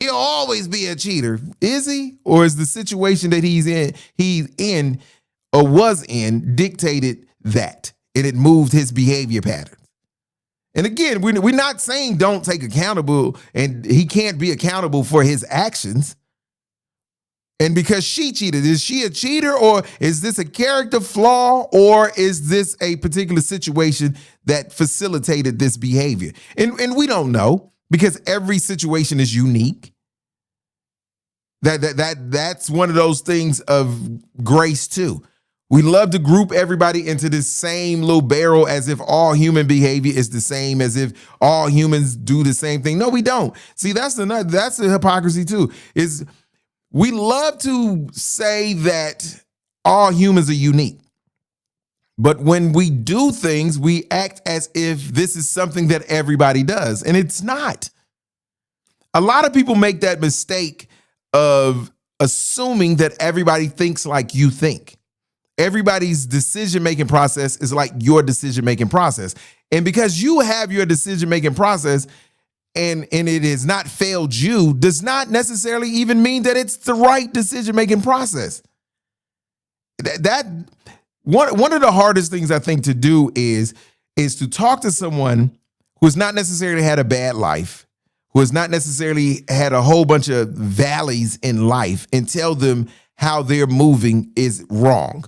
He'll always be a cheater. Is he? Or is the situation that he's in or was in dictated that and it moved his behavior patterns? And again, we're not saying don't take accountable and he can't be accountable for his actions. And because she cheated, is she a cheater, or is this a character flaw, or is this a particular situation that facilitated this behavior? And we don't know, because every situation is unique. That's one of those things of grace too. We love to group everybody into this same little barrel as if all human behavior is the same, as if all humans do the same thing. No, we don't. See, that's the hypocrisy too. Is we love to say that all humans are unique. But when we do things, we act as if this is something that everybody does, and it's not. A lot of people make that mistake of assuming that everybody thinks like you think. Everybody's decision-making process is like your decision-making process. And because you have your decision-making process and it has not failed you, does not necessarily even mean that it's the right decision-making process. That one of the hardest things I think to do is to talk to someone who has not necessarily had a bad life, who has not necessarily had a whole bunch of valleys in life, and tell them how they're moving is wrong.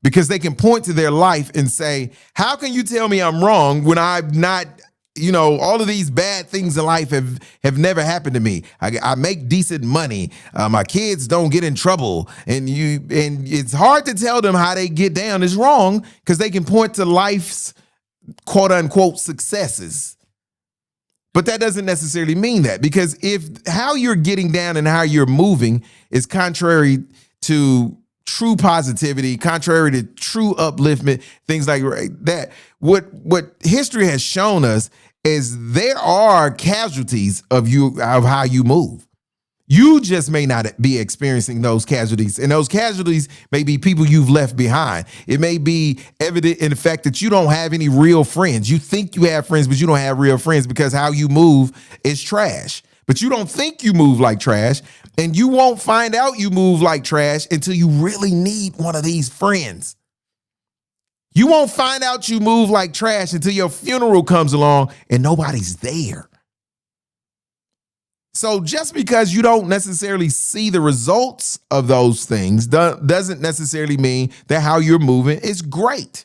Because they can point to their life and say, how can you tell me I'm wrong when I'm not, all of these bad things in life have never happened to me. I make decent money. My kids don't get in trouble. And it's hard to tell them how they get down is wrong, because they can point to life's quote unquote successes. But that doesn't necessarily mean that, because if how you're getting down and how you're moving is contrary to true positivity, contrary to true upliftment, things like that, what history has shown us is there are casualties of how you move. You just may not be experiencing those casualties, and those casualties may be people you've left behind. It may be evident in the fact that you don't have any real friends. You think you have friends, but you don't have real friends, because how you move is trash. But you don't think you move like trash, and you won't find out you move like trash until you really need one of these friends. You won't find out you move like trash until your funeral comes along and nobody's there. So just because you don't necessarily see the results of those things doesn't necessarily mean that how you're moving is great.